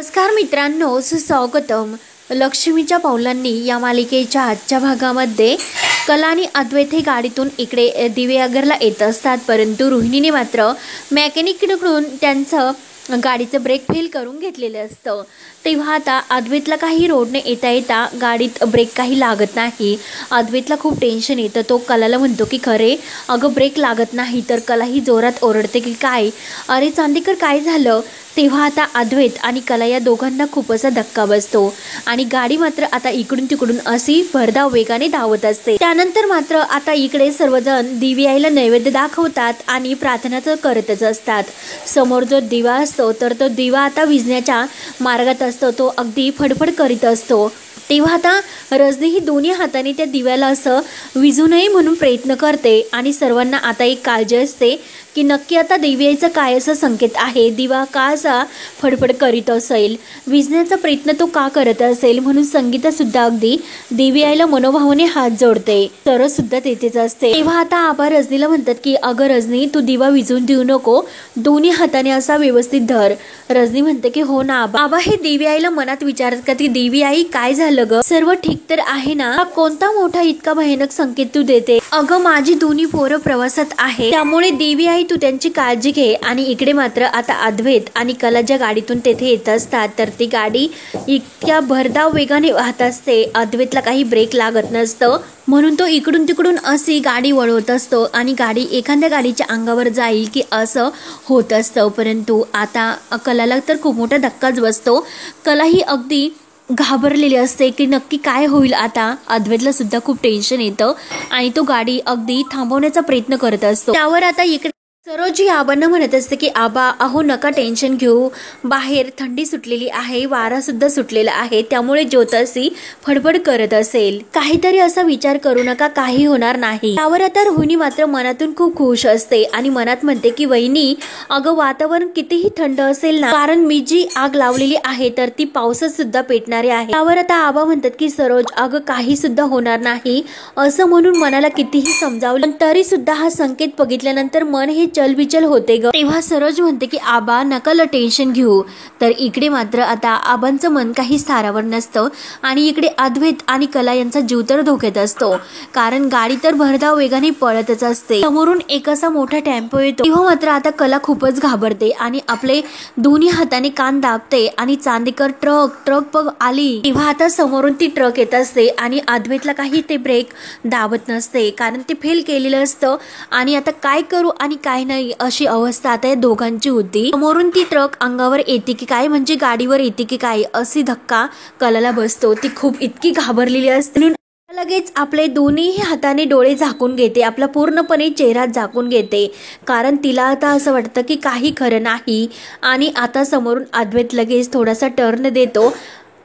नमस्कार मित्रांनो, सुस्वागतम. लक्ष्मीच्या पावलांनी या मालिकेच्या आजच्या भागामध्ये कला आणि अद्वैत हे गाडीतून इकडे दिवेआगरला येत असतात, परंतु रोहिणीने मात्र मेकॅनिककडून त्यांचं गाडीचं ब्रेक फेल करून घेतलेलं असतं. तेव्हा आता अद्वैतला काही रोडने येता गाडीत ब्रेक काही लागत नाही. अद्वैतला खूप टेन्शन येतं. तो कलाला म्हणतो की खरे अगं ब्रेक लागत नाही. तर कला ही जोरात ओरडते की काय, अरे चांदेकर काय झालं. तेव्हा आता अद्वैत आणि कला या दोघांना खूप असा धक्का बसतो आणि गाडी मात्र आता इकडून तिकडून अशी भरधाव वेगाने धावत असते. त्यानंतर मात्र आता इकडे सर्वजण दिव्याला नैवेद्य दाखवतात आणि प्रार्थना तर करतच असतात. समोर जो दिवा असतो तर तो दिवा आता विझण्याच्या मार्गात असतो. तो अगदी फडफड करीत असतो. तेव्हा आता रजनी ही दोन्ही हाताने त्या दिव्याला असं विझू नये म्हणून प्रयत्न करते आणि सर्वांना आता एक काळजी असते की नक्की आता दिव्याचा काय असा संकेत आहे, दिवा का असा फडफड करीत असेल, विझण्याचा प्रयत्न तो का करत असेल. म्हणून संगीता सुद्धा अगदी दिव्याला मनोभावाने हात जोडते. तर सुद्धा तेथेच असते. तेव्हा आता आबा रजनीला म्हणतात की अगं रजनी, तू दिवा विझून देऊ नको, दोन्ही हाताने असा व्यवस्थित धर. रजनी म्हणते की हो ना आबा. आबा हे दिव्याला मनात विचारत का ती दिवी आई काय झालं ग, सर्व ठीक तर आहे ना, कोणता मोठा इतका भयानक संकेत तू देते. अगं माझी दोन्ही पोरं प्रवासात आहे, त्यामुळे देवी आई तू त्यांची काळजी घे. आणि इकडे मात्र आता अद्वैत आणि कला ज्या गाडीतून तेथे येत असतात तर ती गाडी इतक्या भरधाव वेगाने वाहत असते. अद्वैतला काही ब्रेक लागत नसतं म्हणून तो इकडून तिकडून अशी गाडी वळवत असतो आणि गाडी एखाद्या गाडीच्या अंगावर जाईल की असं होत असतं. परंतु आता कलाला तर खूप मोठा धक्काच बसतो. कला ही अगदी घाबरलेली असते की नक्की काय होईल आता. अद्वैतला सुद्धा खूप टेन्शन येतं आणि तो गाडी अगदी थांबवण्याचा प्रयत्न करत असतो. त्यावर आता इकडे सरोजी आबांना म्हणत असते की आबा अहो नका टेन्शन घेऊ, बाहेर थंडी सुटलेली आहे, वारा सुद्धा सुटलेला आहे, त्यामुळे ज्योतिषी फडफड करत असेल, काहीतरी असा विचार करू नका, काही होणार नाही. त्यावर आता रोहिणी मात्र मनातून खूप खुश असते आणि मनात म्हणते की वहिनी अगं वातावरण कितीही थंड असेल ना, कारण मी जी आग लावलेली आहे तर ती पावसात सुद्धा पेटणारी आहे. त्यावर आता आबा म्हणतात की सरोज अगं काही सुद्धा होणार नाही असं म्हणून मनाला कितीही समजावलं तरी सुद्धा हा संकेत बघितल्यानंतर मन हे चलबिचल होते ग. तेव्हा सरोज म्हणते की आबा नका टेन्शन घेऊ. तर इकडे मात्र आता आबांचं मन काही स्थारावर नसतं आणि इकडे अद्वैत आणि कला यांचा जीव तर धोक्यात असतो, कारण गाडी तर भरधाव वेगाने पळतच असते. समोरून एक असा मोठा टेम्पो येतो. तेव्हा मात्र आता कला खूपच घाबरते आणि आपले दोन्ही हाताने कान दाबते आणि चांदेकर ट्रक बघ आली. तेव्हा आता समोरून ती ट्रक येत असते आणि अद्वैतला काही ते ब्रेक दाबत नसते, कारण ते फेल केलेलं असतं आणि आता काय करू आणि काय नाही अशी अवस्था आता या दोघांची होती. समोरून ती ट्रक अंगावर येते की काय, म्हणजे गाडीवर येते की काय अशी धक्का कलाला बसतो. ती खूप इतकी घाबरलेली असते. लगेच आपले दोन्ही हाताने डोळे झाकून घेते, आपला पूर्णपणे चेहरा झाकून घेते, कारण तिला आता असं वाटतं की काही खरं नाही. आणि आता समोरून अद्वैत लगेच थोडासा टर्न देतो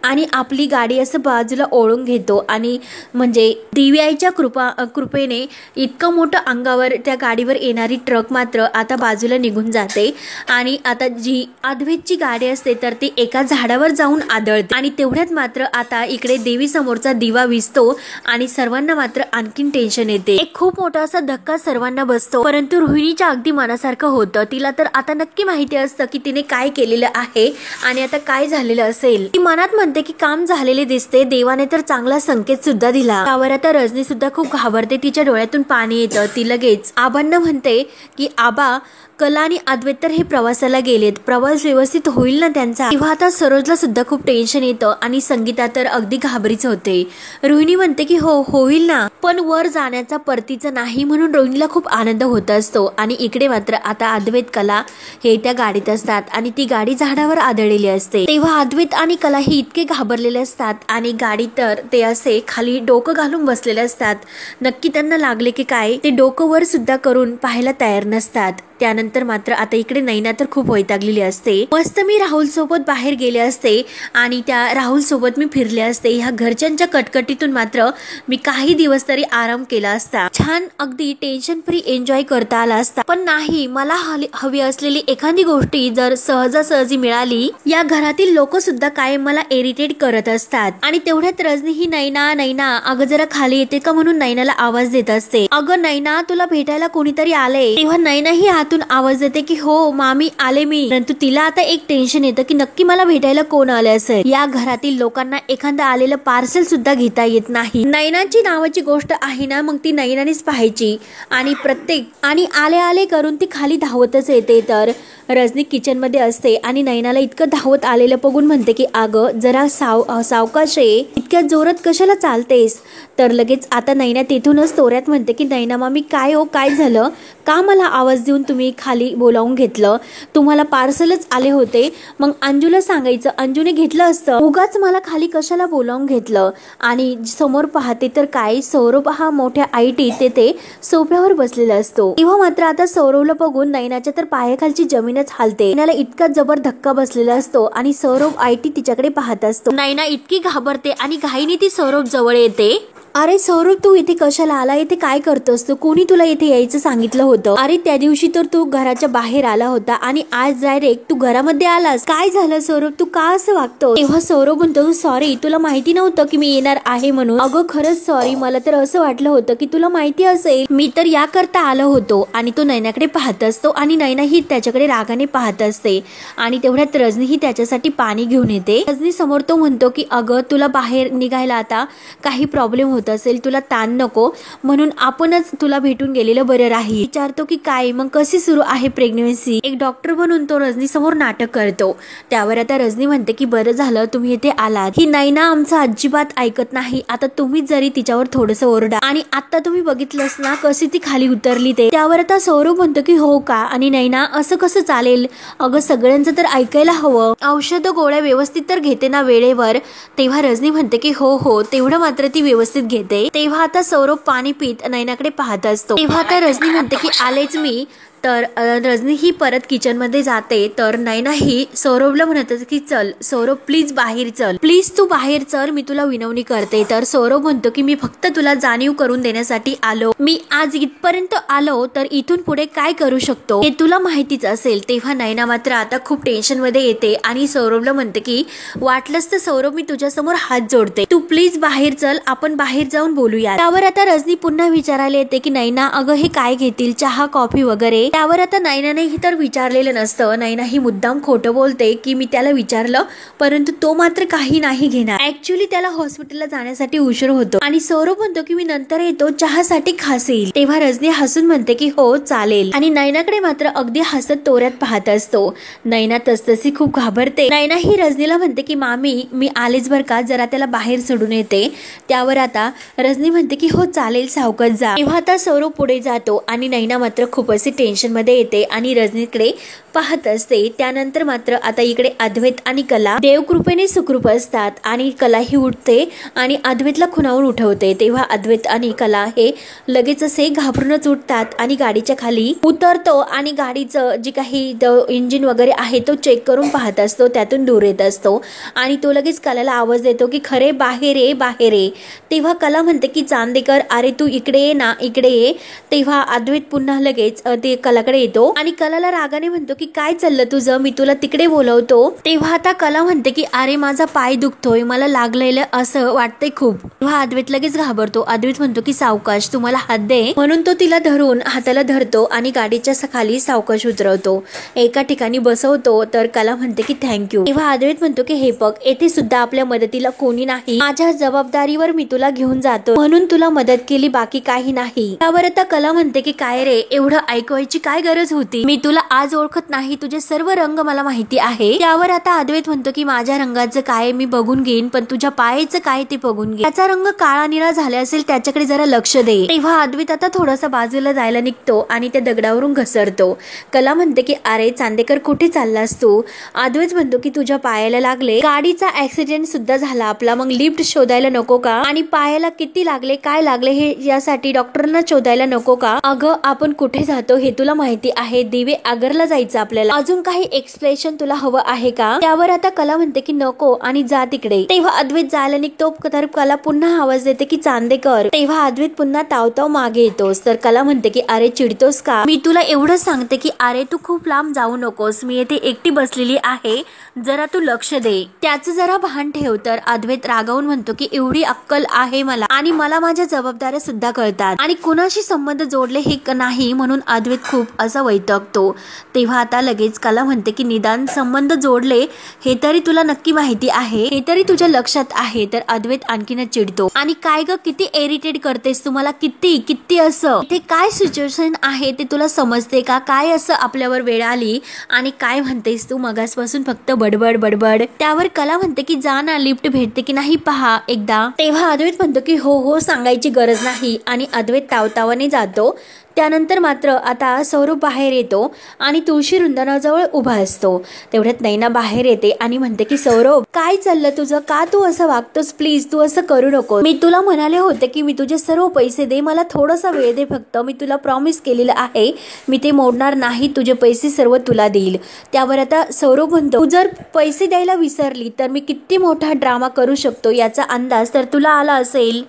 आणि आपली गाडी असं बाजूला ओळून घेतो आणि म्हणजे दिव्याच्या कृपेने इतकं मोठं अंगावर त्या गाडीवर येणारी ट्रक मात्र आता बाजूला निघून जाते. आणि आता जी अद्वैतची गाडी असते तर ती एका झाडावर जाऊन आदळते आणि तेवढ्यात मात्र आता इकडे देवी समोरचा दिवा विझतो आणि सर्वांना मात्र आणखीन टेन्शन येते. एक खूप मोठा असा धक्का सर्वांना बसतो. परंतु रोहिणीच्या अगदी मनासारखं होतं. तिला तर आता नक्की माहिती असतं की तिने काय केलेलं आहे आणि आता काय झालेलं असेल. ती मनात म्हणते की काम झालेले दिसते, देवाने तर चांगला संकेत सुद्धा दिला. त्यावर आता रजनी सुद्धा खूप घाबरते, तिच्या डोळ्यातून पाणी येतं. ती लगेच आबांना म्हणते की आबा कला आणि अद्वैत तर हे प्रवासाला गेलेत, प्रवास व्यवस्थित होईल ना त्यांचा. तेव्हा आता सरोजला सुद्धा खूप टेन्शन येतं आणि संगीता तर अगदी घाबरीच होते. रोहिणी म्हणते की हो होईल ना, पण वर जाण्याचा परतीचं नाही, म्हणून रोहिणीला खूप आनंद होत असतो. आणि इकडे मात्र आता अद्वैत कला हे त्या गाडीत असतात आणि ती गाडी झाडावर आदळलेली असते. तेव्हा अद्वैत आणि कला हे इतके घाबरलेले असतात आणि गाडी तर ते असे खाली डोकं घालून बसलेले असतात. नक्की त्यांना लागले की काय ते डोकं वर सुद्धा करून पाहायला तयार नसतात. त्यानंतर मात्र आता इकडे नैना तर खूप वैतागलेली असते. मस्त मी राहुल सोबत बाहेर गेले असते आणि त्या राहुल सोबत मी फिरले असते, ह्या घरच्यांच्या कटकटीतून मात्र मी काही दिवस तरी आराम केला असता, छान अगदी टेन्शन फ्री एन्जॉय करता आला असता. पण नाही, मला हवी असलेली एखादी गोष्टी जर सहजासहजी मिळाली, या घरातील लोक सुद्धा काय मला इरिटेट करत असतात. आणि तेवढ्यात रजनी ही नैना अगं जरा खाली येते का म्हणून नैनाला आवाज देत असते. अगं नैना तुला भेटायला कोणीतरी आलंय. तेव्हा नैना ही आतून आवाज येते की हो मामी आले मी, परंतु तिला आता एक टेन्शन येतं की नक्की मला भेटायला कोण आले असेल. या घरातील लोकांना एखादं आलेलं पार्सल सुद्धा घेता येत नाही. नैनाची नावाची गोष्ट आहे ना, मग ती नैनानेच पाहायची आणि आले आले करून ती खाली धावतच येते. तर रजनी किचन मध्ये असते आणि नैनाला इतकं धावत आलेलं बघून म्हणते की अगं जरा सावकाश आहे, इतक्या जोरात कशाला चालतेस. तर लगेच आता नैना तिथूनच तोऱ्यात म्हणते की नैना मामी काय हो, काय झालं, का मला आवाज देऊन तुम्ही खाली बोलावून घेतलं, तुम्हाला पार्सलच आले होते, मग अंजूला सांगायचं, अंजूने घेतलं असतं, उगाच मला खाली कशाला बोलावून घेतलं. आणि समोर पाहते तर काय, सौरभ हा मोठ्या आयटी तेथे सोफ्यावर बसलेला असतो. तेव्हा मात्र आता सौरभला बघून नैनाच्या तर पायाखालची जमीनच हालते. नैनाला इतका जबर धक्का बसलेला असतो आणि सौरभ आयटी तिच्याकडे पाहत असतो. नैना इतकी घाबरते आणि घाईने ती सौरभ जवळ येते. अरे सौरभ तू इथे कशाला आला, इथे काय करतोस तू, कोणी तुला इथे यायचं सांगितलं होतं, अरे त्या दिवशी तर तू घराच्या बाहेर आला होता आणि आज डायरेक्ट तू घरामध्ये आलास, काय झालं सौरभ, तू का असं वागतो. तेव्हा सौरभ म्हणतो सॉरी, तुला माहिती नव्हतं की मी येणार आहे म्हणून. अगं खरंच सॉरी, मला तर असं वाटलं होतं की तुला माहिती असेल, मी तर याकरता आलो होतो. आणि तो नैनाकडे पाहत असतो आणि नैना ही त्याच्याकडे रागाने पाहत असते. आणि तेवढ्यात रजनी ही त्याच्यासाठी पाणी घेऊन येते. रजनी समोर तो म्हणतो की अगं तुला बाहेर निघायला आता काही प्रॉब्लेम होत असेल, तुला ताण नको, म्हणून आपणच तुला भेटून गेलेलं बरं राहील. विचारतो की काय मग कशी सुरू आहे प्रेग्नन्सी. एक डॉक्टर बनून तो रजनी समोर नाटक करतो. त्यावर आता रजनी म्हणते की बरं झालं तुम्ही इथे आलात, ही नैना आमचं अजिबात ऐकत नाही, आता तुम्हीच जरी तिच्यावर थोडस ओरडा. आणि आता तुम्ही बघितलंच ना कशी ती खाली उतरली ते. त्यावर आता सौरभ म्हणतो की हो का, आणि नैना असं कसं चालेल, अगं सगळ्यांचं तर ऐकायला हवं, औषध गोळ्या व्यवस्थित तर घेते ना वेळेवर. तेव्हा रजनी म्हणते की हो हो तेवढं मात्र ती व्यवस्थित घेते. तेव्हा आता सौरभ पाणी पीत नैनाकडे पाहत असतो. तेव्हा आता रजनी म्हणते की आलेच मी. तर रजनी ही परत किचन मध्ये जाते. तर नैना ही सौरभला म्हणत की चल सौरभ प्लीज बाहेर चल, प्लीज तू बाहेर चल, मी तुला विनवणी करते. तर सौरभ म्हणतो की मी फक्त तुला जाणीव करून देण्यासाठी आलो, मी आज इथपर्यंत आलो तर इथून पुढे काय करू शकतो हे तुला माहितीच असेल. तेव्हा नैना मात्र आता खूप टेन्शन मध्ये येते आणि सौरभला म्हणते की वाटलंच तर सौरभ मी तुझ्या समोर हात जोडते, तू प्लीज बाहेर चल, आपण बाहेर जाऊन बोलूया. त्यावर आता रजनी पुन्हा विचारायला येते की नैना अगं हे काय घेतील, चहा कॉफी वगैरे. त्यावर आता नैनाने ही तर विचारलेलं नसतं. नैना ही मुद्दाम खोटं बोलते की मी त्याला विचारलं, परंतु तो मात्र काही नाही घेणार. ऍक्च्युली त्याला हॉस्पिटलला जाण्यासाठी उशीर होतो आणि सौरभ म्हणतो की मी नंतर येतो, चहासाठी खासेल. तेव्हा रजनी हसून म्हणते की हो चालेल. आणि नैनाकडे मात्र अगदी हसत तोऱ्यात पाहत असतो. नैना तसतशी खूप घाबरते. नैना ही रजनीला म्हणते की मामी मी आलेच बर का, जरा त्याला बाहेर सोडून येते. त्यावर आता रजनी म्हणते की हो चालेल सावकाश जा. तेव्हा आता सौरभ पुढे जातो आणि नैना मात्र खूप अशी टेन्शन मध्ये येते आणि रजनीकडे पाहत असते. त्यानंतर मात्र आता इकडे अद्वैत आणि कला देवकृपेने सुखरूप असतात आणि कला ही उठते आणि अद्वैतला खुणावून उठवते. तेव्हा अद्वैत आणि कला हे लगेच असे घाबरूनच उठतात आणि गाडीच्या खाली उतरतो आणि गाडीचं जे काही इंजिन वगैरे आहे तो चेक करून पाहत असतो. त्यातून दूर येत असतो आणि तो लगेच कलाला आवाज देतो की खरे बाहेर ये, बाहेर ये. तेव्हा कला म्हणते की चांदेकर अरे तू इकडे ये ना, इकडे ये. तेव्हा अद्वैत पुन्हा लगेच ते कलाकडे येतो आणि कलाला रागाने म्हणतो की काय चाललं तुझं, मी तुला तिकडे बोलवतो. तेव्हा आता कला म्हणते की अरे माझा पाय दुखतोय, मला लागलेलं असं वाटतंय खूप. तेव्हा अद्वैत लगेच घाबरतो. अद्वैत म्हणतो की सावकाश, तुम्हाला हात दे, म्हणून तो तिला धरून हाताला धरतो आणि गाडीच्या खाली सावकाश उतरवतो, एका ठिकाणी बसवतो. तर कला म्हणते की थँक्यू. तेव्हा अद्वैत म्हणतो की हे बघ येथे सुद्धा आपल्या मदतीला कोणी नाही, माझ्या जबाबदारीवर मी तुला घेऊन जातो म्हणून तुला मदत केली, बाकी काही नाही. त्यावर आता कला म्हणते की काय रे एवढं ऐकवायची काय गरज होती, मी तुला आज ओळखत नाही, तुझे सर्व रंग मला माहिती आहे. त्यावर आता अद्वैत म्हणतो की माझ्या रंगाचं काय मी बघून घेईन, पण तुझ्या पायाचं काय ते बघून घे, त्याचा रंग काळा निळा झाला असेल त्याच्याकडे जरा लक्ष दे. तेव्हा अद्वैत आता थोडासा बाजूला जायला निघतो आणि त्या दगडावरून घसरतो. कला म्हणते की अरे चांदेकर कुठे चाललास तू. अद्वैत म्हणतो की तुझ्या पायाला लागले, गाडीचा ऍक्सिडेंट सुद्धा झाला आपला, मग लिफ्ट शोधायला नको का, आणि पायाला किती लागले काय लागले हे यासाठी डॉक्टरांना शोधायला नको का. अगं आपण कुठे जातो हे तुला माहिती आहे, दिवे आगरला जायचं करायचं आपल्याला, अजून काही एक्सप्लेनेशन तुला हवं आहे का? त्यावर आता कला म्हणते की नको आणि जा तिकडे. तेव्हा अद्वैत जायला निघतो तर कला पुन्हा आवाज देते की चांदेकर. तेव्हा अद्वैत पुन्हा तावताव मागे येतोस तर कला म्हणते की अरे चिडतोस का? मी तुला एवढं सांगते की अरे तू खूप लांब जाऊ नकोस, मी येथे एकटी बसलेली आहे, जरा तू लक्ष दे, त्याचं जरा भान ठेव. तर अद्वैत रागावून म्हणतो की एवढी अक्कल आहे मला आणि मला माझ्या जबाबदाऱ्या सुद्धा कळतात आणि कुणाशी संबंध जोडले हे नाही म्हणून अद्वैत खूप असं वैतागतो. तेव्हा आता लगेच कला म्हणते की निदान संबंध जोडले हे तरी तुला नक्की माहिती आहे, हे तरी तुझ्या लक्षात आहे. तर अद्वैत आणखीनच चिडतो आणि काय ग किती इरिटेट करतेस तुम्हाला, किती किती असं इथे काय सिच्युएशन आहे ते तुला समजते का? काय असं आपल्यावर वेळ आली आणि काय म्हणतेस तू मगासपासून फक्त बडबड बडबड. त्यावर कला म्हणते की जा ना, लिफ्ट भेटते की नाही पहा एकदा. तेव्हा अद्वैत म्हणतो की हो हो सांगायची गरज नाही आणि अद्वैत तावतावाने जातो. त्यानंतर मात्र आता सौरभ बाहेर येतो आणि तुळशी वृंदानाजवळ उभा असतो. तेवढ्यात नैना बाहेर येते आणि म्हणते की सौरभ काय चाललं तुझं, का तू असं वागतोस, प्लीज तू असं करू नको. मी तुला म्हणाले होते की मी तुझे सर्व पैसे दे, मला थोडासा वेळ दे फक्त, मी तुला प्रॉमिस केलेलं आहे मी ते मोडणार नाही, तुझे पैसे सर्व तुला देईल. त्यावर आता सौरभ म्हणतो तू जर पैसे द्यायला विसरली तर मी किती मोठा ड्रामा करू शकतो याचा अंदाज तर तुला आला असेल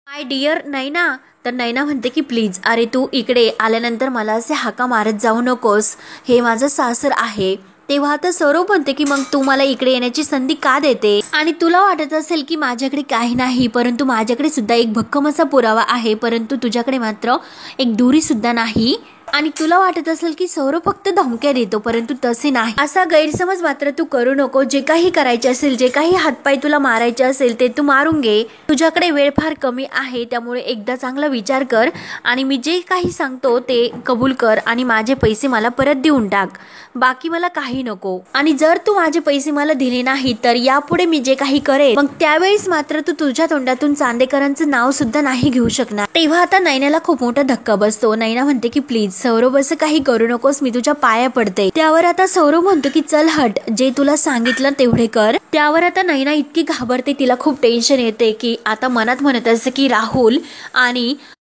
माय डिअर नैना. तर नैना म्हणते की प्लीज अरे तू इकडे आल्यानंतर मला असे हाका मारत जाऊ नकोस, हे माझं सासर आहे. तेव्हा आता सौरभ म्हणते की मग तू मला इकडे येण्याची संधी का देते आणि तुला वाटत असेल की माझ्याकडे काही नाही, परंतु माझ्याकडे सुद्धा एक भक्कम असा पुरावा आहे, परंतु तुझ्याकडे मात्र एक दुरी सुद्धा नाही. आणि तुला वाटत असेल की सौरभ फक्त धमक्या देतो, परंतु तसे नाही. असा गैरसमज मात्र तू करू नको. जे काही करायचे असेल, जे काही हातपाय तुला मारायचे असेल ते तू मारून घे. तुझ्याकडे वेळ फार कमी आहे, त्यामुळे एकदा चांगला विचार कर आणि मी जे काही सांगतो ते कबूल कर आणि माझे पैसे मला परत देऊन टाक, बाकी मला काही नको. आणि जर तू माझे पैसे मला दिले नाही तर यापुढे मी जे काही करेन मग त्यावेळेस मात्र तू तुझ्या तोंडातून चांदेकरांचं नाव सुद्धा नाही घेऊ शकणार. तेव्हा आता नैनाला खूप मोठा धक्का बसतो. नैना म्हणते की प्लीज सौरभ असं काही करू नकोस, मी तुझ्या पाया पडते. त्यावर आता सौरभ म्हणतो की चल हट, जे तुला सांगितलं तेवढे कर. त्यावर आता नैना इतकी घाबरते, तिला खूप टेन्शन येते की आता मनात म्हणत असते की राहुल आणि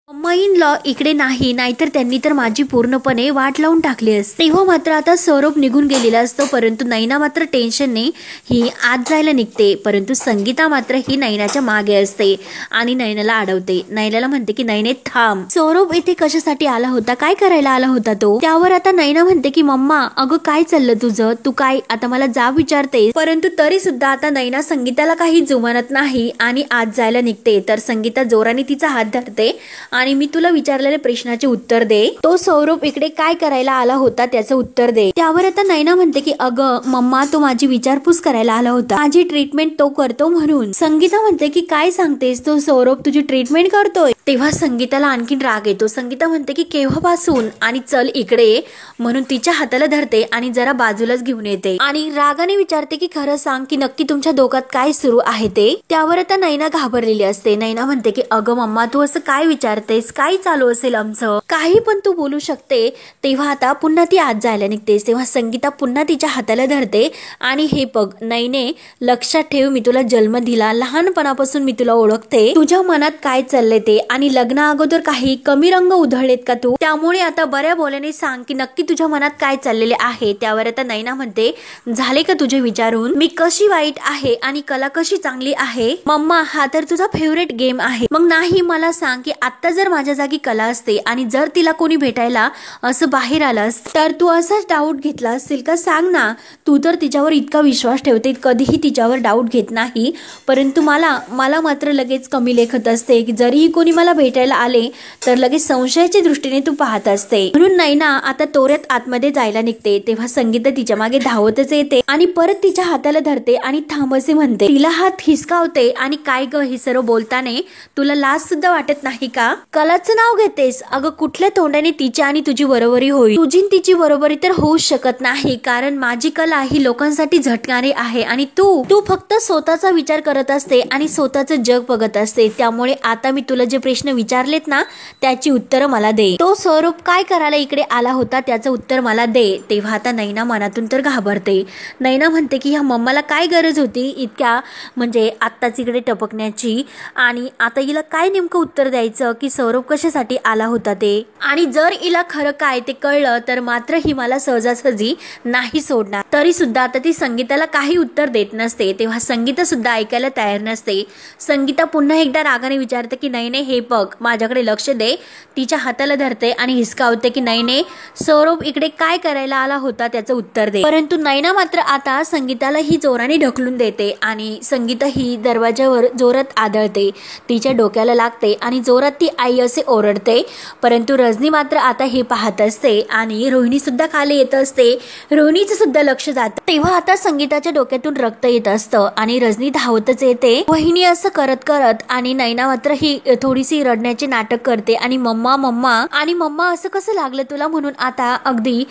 मम्मा इन लॉ इकडे नाही, नाहीतर त्यांनी तर माझी पूर्णपणे वाट लावून टाकली असते. तेव्हा मात्र आता सौरभ निघून गेलेला असतो, परंतु नैना मात्र टेन्शनने ही आत जायला निघते. परंतु संगीता मात्र ही नैनाच्या मागे असते आणि नैनाला अडवते. नैनाला म्हणते की नैने थांब, सौरभ इथे कशासाठी आला होता, काय करायला आला होता तो. त्यावर आता नैना म्हणते की मम्मा अगं काय चाललं तुझं, तू काय आता मला जा विचारते. परंतु तरी सुद्धा आता नैना संगीताला काही जुमानत नाही आणि आत जायला निघते. तर संगीता जोराने तिचा हात धरते आणि मी तुला विचारलेल्या प्रश्नाचे उत्तर दे, तो सौरभ इकडे काय करायला आला होता त्याचं उत्तर दे. त्यावर आता नैना म्हणते की अगं मम्मा तो माझी विचारपूस करायला आला होता, माझी ट्रीटमेंट तो करतो म्हणून. संगीता म्हणते की काय सांगतेस, तो सौरभ तुझी ट्रीटमेंट करतोय. तेव्हा संगीताला आणखी राग येतो. संगीता म्हणते की केव्हापासून आणि चल इकडे, म्हणून तिच्या हाताला धरते आणि जरा बाजूलाच घेऊन येते आणि रागाने विचारते की खरं सांग की नक्की तुमच्या डोक्यात काय सुरू आहे ते. त्यावर आता नैना घाबरलेली असते. नैना म्हणते की अगं मम्मा तू असं काय विचारतेस, काय चालू असेल आमचं, काही पण तू बोलू शकते. तेव्हा आता पुन्हा ती आत जायला निघतेस. तेव्हा संगीता पुन्हा तिच्या हाताला धरते आणि हे बघ नैने, लक्षात ठेव मी तुला जन्म दिला, लहानपणापासून मी तुला ओळखते, तुझ्या मनात काय चाललंय ते, आणि लग्ना अगोदर काही कमी रंग उधळलेत का तू, त्यामुळे आता बऱ्या बोलाने सांग की नक्की तुझ्या मनात काय चाललेले आहे. त्यावर आता नैना म्हणते झाले का तुझे विचारून, मी कशी वाईट आहे आणि कला कशी चांगली आहे. मम्मा हा तर तुझा फेवरेट गेम आहे. मग नाही मला सांग की आता जर माझ्या जागी कला असते आणि जर तिला कोणी भेटायला असं बाहेर आलास तर तू असाच डाऊट घेतला असेल का, सांग ना. तू तर तिच्यावर इतका विश्वास ठेवते, कधीही तिच्यावर डाऊट घेत नाही, परंतु मला मात्र लगेच कमी लेखत असते की जरीही कोणी मला भेटायला आले तर लगेच संशयाच्या दृष्टीने तू पाहत असते. म्हणून नैना आता तोऱ्यात आतमध्ये जायला निघते. तेव्हा संगीता तिच्या मागे धावतच येते आणि परत तिच्या हाताला धरते आणि थांब असे म्हणते. तिला हात हिसकावते आणि काय ग हे सर्व बोलताना तुला लाज सुद्धा वाटत नाही का, कलाचं नाव घेतेस. अगं कुठल्या तोंडाने तिची आणि तुझी बरोबरी होईल, तुझी तिची बरोबरी तर होऊच शकत नाही, कारण माझी कला ही लोकांसाठी झटणारी आहे आणि तू फक्त स्वतःचा विचार करत असते आणि स्वतःचं जग बघत असते. त्यामुळे आता मी तुला जे प्रश्न विचारलेत ना त्याची उत्तरं मला दे. तो सौरभ काय करायला इकडे आला होता त्याचं उत्तर मला दे. तेव्हा आता नैना मनातून तर घाबरते. नैना म्हणते की ह्या मम्माला काय गरज होती इतक्या म्हणजे आत्ताच इकडे टपकण्याची, आणि आता हिला काय नेमकं उत्तर द्यायचं की सौरभ कशासाठी आला होता ते, आणि जर हिला खरं काय ते कळलं तर मात्र ही मला सहजासहजी नाही सोडणार. तरी सुद्धा आता ती संगीताला काही उत्तर देत नसते. तेव्हा संगीता सुद्धा ऐकायला तयार नसते. संगीता पुन्हा एकदा रागाने विचारते की नाही हे बघ, माझ्याकडे लक्ष दे. तिच्या हाताला धरते आणि हिसकावते की नाही सौरभ इकडे काय करायला आला होता त्याचं उत्तर दे. परंतु नैना मात्र आता संगीताला ही जोराने ढकलून देते आणि संगीता ही दरवाजावर जोरात आदळते. तिच्या डोक्याला लागते आणि जोरात ती आई असे ओरडते. परंतु रजनी मात्र आता हे पाहत असते आणि रोहिणी सुद्धा खाली येत असते. रोहिणीचं सुद्धा लक्ष जातं. तेव्हा आता संगीताच्या डोक्यातून रक्त येत असतं आणि रजनी धावतच येते. वहिनी असं करत करत, आणि नैना मात्र ही थोडीशी रडण्याचे नाटक करते आणि मम्मा मम्मा आणि मम्मा असं कसं लागलं तुला म्हणून आता अगदी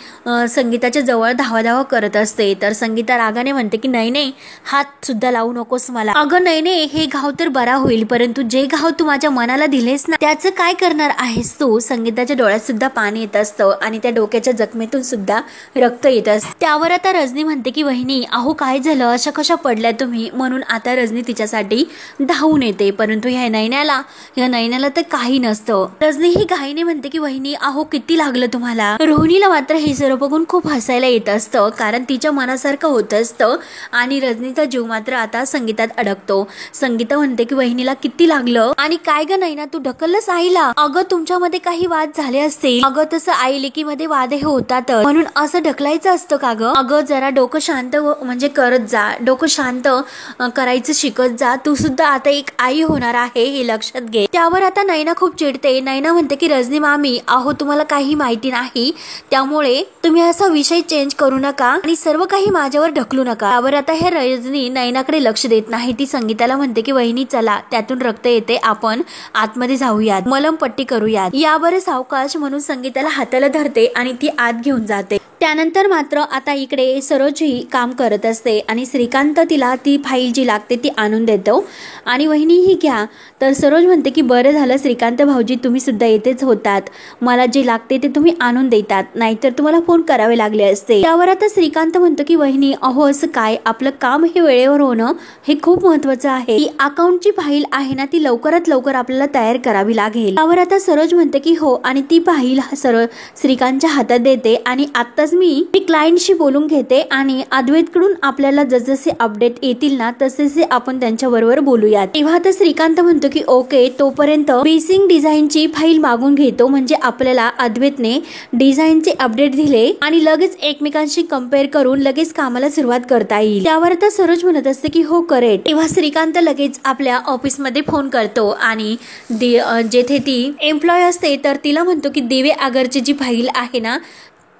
संगीताच्या जवळ धावाधावा करत असते. तर संगीता रागाने म्हणते की नाही हात सुद्धा लावू नकोस मला. अगं नाही हे घाव तर बरा होईल, परंतु जे घाव तू माझ्या मनाला दिलेस ना त्याचं काय करणार आहेस तू. संगीताच्या डोळ्यात सुद्धा पाणी येत असतं आणि त्या डोक्याच्या जखमेतून सुद्धा रक्त येत असतं. त्यावर आता रजनी म्हणते की वहिनी अहो काय झालं, अशा कशा पडल्या तुम्ही. म्हणून आता रजनी तिच्यासाठी धावून येते. परंतु ह्या नैन्याला तर काही नसतं. रजनी ही घाईने म्हणते की वहिनी अहो किती लागलं तुम्हाला. रोहिणीला मात्र हे सर्व बघून खूप हसायला येत असतं, कारण तिच्या मनासारखं होत असतं आणि रजनीचा जीव मात्र आता संगीतात अडकतो. संगीता म्हणते की वहिनीला किती लागलं आणि काय ग नैना तू ढकललंस आईला. अगं तुमच्यामध्ये काही वाद झाले असतील. अगं तसं आई लेकीमध्ये वाद हे होतात म्हणून असं ढकलायचं असतं का ग. अगं जरा डोकं शांत म्हणजे करत जा, डोकं शांत करायचं शिकत जा. तू सुद्धा आता एक आई होणार आहे हे लक्षात घे. त्यावर आता नैना खूप चिडते. नैना म्हणते की रजनी मामी अहो तुम्हाला काही माहिती नाही, त्यामुळे तुम्ही असा विषय चेंज करू नका आणि सर्व काही माझ्यावर ढकलू नका. त्यावर आता हे रजनी नैनाकडे लक्ष देत नाही. ती संगीताला म्हणते की वहिनी चला त्यातून रक्त येते, आपण आतमध्ये जाऊयात, मलमपट्टी करूयात. यावर सावकाश म्हणून संगीताला हाताला धरते आणि ती आत घेऊन जाते. त्यानंतर मात्र आता इकडे सरोज ही काम करत असते आणि श्रीकांत तिला ती फाईल जी लागते ती आणून देतो आणि वहिनी ही घ्या. तर सरोज म्हणते की बरं झालं श्रीकांत भाऊजी तुम्ही सुद्धा येतेच होतात, मला जे लागते ते तुम्ही आणून देतात, नाहीतर तुम्हाला फोन करावे लागले असते. त्यावर आता श्रीकांत म्हणतो की वहिनी अहो असं काय, आपलं काम हे वेळेवर होणं हे खूप महत्वाचं आहे. ती अकाउंटची फाईल आहे ना ती लवकरात लवकर आपल्याला तयार करावी लागेल. त्यावर आता सरोज म्हणते की हो, आणि ती फाईल श्रीकांतच्या हातात देते आणि आत्ताच मी क्लायंटशी बोलून घेते आणि अद्वैतकडून आपल्याला जसजसे अपडेट येतील ना तसे आपण त्यांच्या बरोबर बोलूयात. तेव्हा आता श्रीकांत म्हणतो की ओके, तोपर्यंत बेसिक डिझाईनची फाईल मागून घेतो, म्हणजे आपल्याला अद्वैतने डिझाईनचे अपडेट दिले आणि लगेच एकमेकांशी कम्पेअर करून लगेच कामाला सुरुवात करता येईल. त्यावर आता सरोज म्हणत असते की हो करेक्ट. तेव्हा श्रीकांत लगेच आपल्या ऑफिसमध्ये फोन करतो आणि जेथे ती एम्प्लॉय असते तर तिला म्हणतो की दिवे आगरची जी फाईल आहे ना,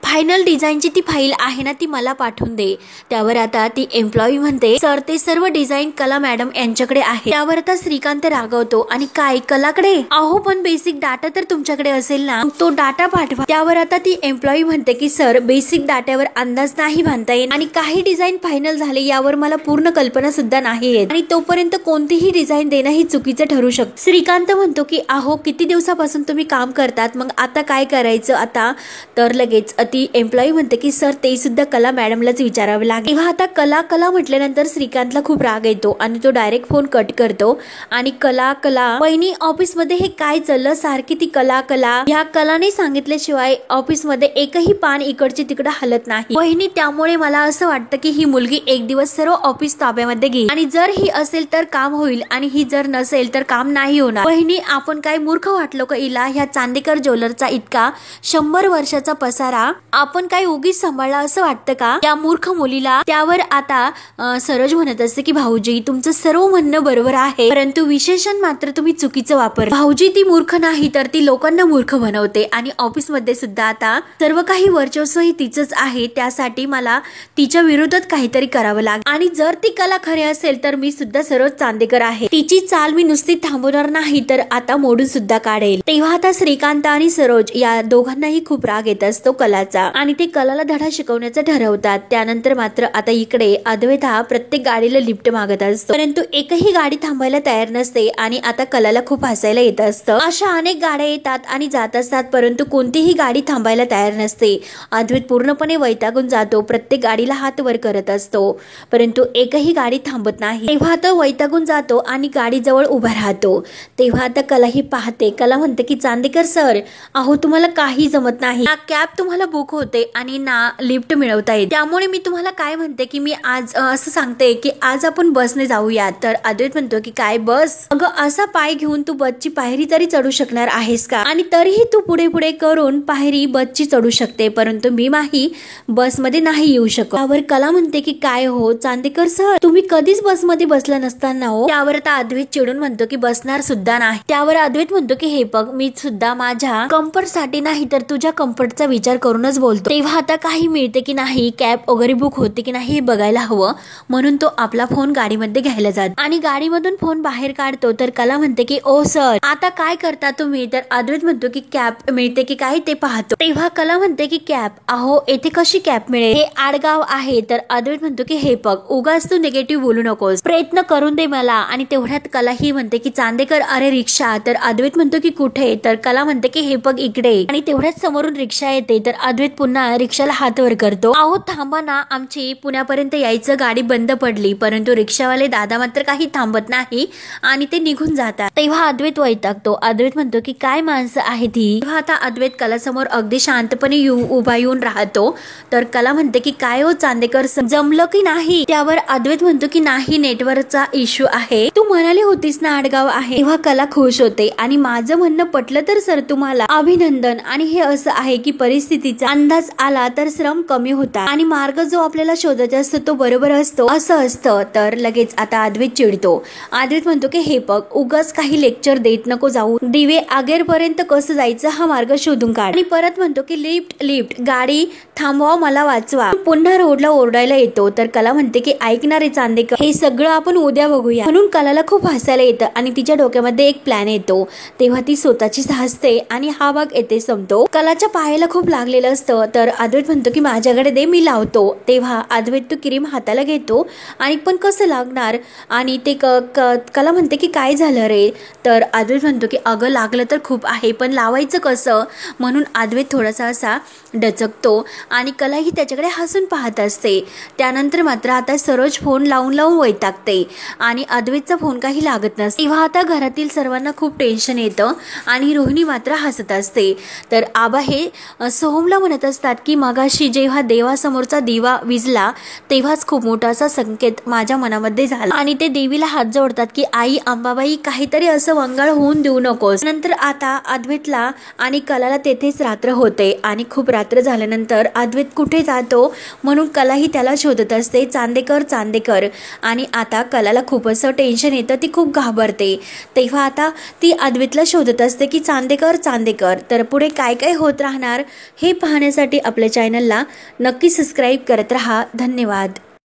फायनल डिझाईनची ती फाईल आहे ना ती मला पाठवून दे. त्यावर आता ती एम्प्लॉई म्हणते सर ते सर्व डिझाईन कला मॅडम यांच्याकडे आहे. त्यावर आता श्रीकांत रागवतो आणि काय कलाकडे, अहो पण बेसिक डाटा तर तुमच्याकडे असेल ना, तो डाटा पाठवा. त्यावर आता ती एम्प्लॉई म्हणते की सर बेसिक डाट्यावर अंदाज नाही बांधता येत आणि काही डिझाईन फायनल झाले यावर मला पूर्ण कल्पना सुद्धा नाही येत आणि तोपर्यंत कोणतीही डिझाईन देणं ही चुकीचं ठरू शकतं. श्रीकांत म्हणतो की अहो किती दिवसापासून तुम्ही काम करतात, मग आता काय करायचं आता. तर लगेच ती एम्प्लॉई म्हणते की सर ते सुद्धा कला मॅडमलाच विचारावे लागेल. तेव्हा आता कला म्हटल्यानंतर श्रीकांतला खूप राग येतो आणि तो डायरेक्ट फोन कट करतो आणि कला वहिनी ऑफिसमध्ये हे काय चाललं, सारखी ती कला ह्या कलाने सांगितल्याशिवाय ऑफिसमध्ये एकही पान इकडचे तिकडे हलत नाही वहिनी. त्यामुळे मला असं वाटतं की ही मुलगी एक दिवस सर्व ऑफिस ताब्यामध्ये घेईल आणि जर ही असेल तर काम होईल आणि ही जर नसेल तर काम नाही होणार. वहिनी आपण काय मूर्ख वाटलो का हिला. ह्या चांदेकर ज्वेलरचा इतका 100 वर्षाचा पसारा आपण काय उगीच सांभाळला असं वाटतं का या मूर्ख मुलीला. त्यावर आता सरोज म्हणत असते की भाऊजी तुमचं सर्व म्हणणं बरोबर आहे, परंतु विशेषण मात्र तुम्ही चुकीचं वापर. भाऊजी ती मूर्ख नाही तर ती लोकांना मूर्ख बनवते आणि ऑफिसमध्ये सुद्धा आता सर्व काही वर्चस्व ही तिचंच आहे. त्यासाठी मला तिच्या विरोधात काहीतरी करावं लागेल आणि जर ती कला खरे असेल तर मी सुद्धा सरोज चांदेकर आहे. तिची चाल मी नुसती थांबवणार नाही तर आता मोडून सुद्धा काढेल. तेव्हा आता श्रीकांत आणि सरोज या दोघांनाही खूप राग येत असतो कलाचा. धड्याचा आणि ते कलाला धडा शिकवण्याचं ठरवतात। त्यानंतर मात्र आता इकडे अद्वैत हा प्रत्येक गाडीला लिफ्ट मागत असतो, परंतु एकही गाडी थांबायला तयार नसते आणि आता कलाला खूप हसायला येत असतं। अशा अनेक गाड्या येतात आणि जात असतात, परंतु कोणतीही गाडी थांबायला तयार नसते। अद्वैत पूर्णपणे वैतागून जातो, प्रत्येक गाडीला हात वर करत असतो, परंतु एकही गाडी थांबत नाही। तेव्हा तो वैतागून जातो आणि गाडी जवळ उभा राहतो। तेव्हा आता कला ही पाहते, कला म्हणते की चांदेकर सर, अहो तुम्हाला काही जमत नाही, ना कॅब तुम्हाला बुक होते आणि ना लिफ्ट मिळवता येते, त्यामुळे मी तुम्हाला काय म्हणते की मी आज असं सांगते की आज आपण बसने जाऊया। तर अद्वैत म्हणतो की काय बस? अगं असा पाय घेऊन तू बसची पायरी तरी चढू शकणार आहेस का? आणि तरीही तू पुढे पुढे करून पायरी बसची चढू शकते, परंतु मी माही बसमध्ये नाही येऊ शकत। त्यावर कला म्हणते की काय हो चांदेकर सर, तुम्ही कधीच बसमध्ये बसला नसताना हो। त्यावर आता अद्वैत चिडून म्हणतो की बसणार सुद्धा नाही। त्यावर अद्वैत म्हणतो की हे बघ, मी सुद्धा माझ्या कम्फर्ट साठी नाही तर तुझ्या कम्फर्टचा विचार करूनच बोलतो। तेव्हा आता काही मिळते की नाही, कॅब वगैरे बुक होते की नाही हे बघायला हवं, म्हणून तो आपला फोन गाडीमध्ये घ्यायला जातो आणि गाडीमधून फोन बाहेर काढतो। तर कला म्हणते की ओ सर, आता काय करता तुम्ही? तर अद्वैत म्हणतो की कॅब मिळते की काय ते पाहतो। तेव्हा कला म्हणते की कॅब, अहो येथे कशी कॅब मिळेल, हे आडगाव आहे। तर अद्वैत म्हणतो की हे बघ, उगाच तू निगेटिव्ह बोलू नकोस, प्रयत्न करून दे मला। आणि तेवढ्यात कला ही म्हणते की चांदेकर अरे रिक्षा। तर अद्वैत म्हणतो की कुठे? तर कला म्हणते की हे बघ इकडे। आणि तेवढ्याच समोरून रिक्षा येते। तर अद्वैत पुन्हा रिक्षाला हात वर करतो, अहो थांबा ना, आमची पुण्यापर्यंत यायचं गाडी बंद पडली। परंतु रिक्षावाले दादा मात्र काही थांबत नाही आणि ते निघून जातात। तेव्हा अद्वैत वैतागतो, अद्वैत म्हणतो की काय माणसं आहे ती। तेव्हा आता अद्वैत कला समोर अगदी शांतपणे उभा येऊन राहतो। तर कला म्हणते की काय हो चांदेकर, जमलं की नाही? त्यावर अद्वैत म्हणतो की नाही, नेटवर्कचा इश्यू आहे, तू म्हणाली होतीस ना आडगाव आहे। तेव्हा कला खुश होते आणि माझं म्हणणं पटलं तर सर तुम्हाला अभिनंदन। आणि हे असं आहे की परिस्थितीचा अंदाज आला तर श्रम कमी होतात आणि मार्ग जो आपल्याला शोधायचा असतो तो बरोबर असतो, असं असतं। तर लगेच आता अद्वैत चिडतो, अद्वैत म्हणतो की हे बघ, उगाच काही लेक्चर देत नको जाऊ, दिवे आगेर पर्यंत कसं जायचं हा मार्ग शोधून काढ। आणि परत म्हणतो की लिफ्ट लिफ्ट, गाडी थांबवा, मला वाचवा। पुन्हा रोडला ओरडायला येतो। तर कला म्हणते की ऐकणारे चांदेकर, हे सगळं आपण उद्या बघूया। म्हणून कलाला खूप हसायला येतं आणि तिच्या डोक्यामध्ये एक प्लॅन येतो। तेव्हा ती स्वतःचीच हसते आणि हा भाग येथे संपतो। कलाच्या पायाला खूप लागलेलं असतं। तर अद्वैत म्हणतो की माझ्याकडे दे, मी लावतो। तेव्हा अद्वैत तो क्रीम हाताला घेतो आणि पण कसं लागणार? आणि ते कला म्हणते की काय झालं रे? तर अद्वैत म्हणतो की अगं लागलं तर खूप आहे, पण लावायचं कसं? म्हणून अद्वैत थोडासा असा डचकतो आणि कला ही त्याच्याकडे हसून पाहत असते। त्यानंतर मात्र आता सरोज फोन लावून लावून वैतागते आणि अद्वैतचा फोन काही लागत नसतो। तेव्हा आता घरातील सर्वांना खूप टेन्शन येतं आणि रोहिणी मात्र हसत असते। तर आबा हे सोहमला म्हणत असतात की मगाशी जेव्हा देवासमोरचा दिवा विझला तेव्हाच खूप मोठा असा संकेत माझ्या मनामध्ये झाला आणि ते देवीला हात जोडतात की आई अंबाबाई, काहीतरी असं वंगाळ होऊन देऊ नकोस। नंतर आता अद्वैतला आणि कलाला तेथेच रात्र होते आणि खूप रात्र झाल्यानंतर अद्वैत कुठे जातो म्हणून कला ही त्याला शोधत असते, चांदेकर चांदेकर। आणि आता कलाला खूप असं टेन्शन येतं, ती खूप घाबरते। तेव्हा आता ती अद्वैतला शोधत असते की चांदेकर चांदेकर। तर पुढे काय काय होत राहणार हे पाहण्यासाठी आपल्या चॅनलला नक्की सबस्क्राईब करत राहा। धन्यवाद।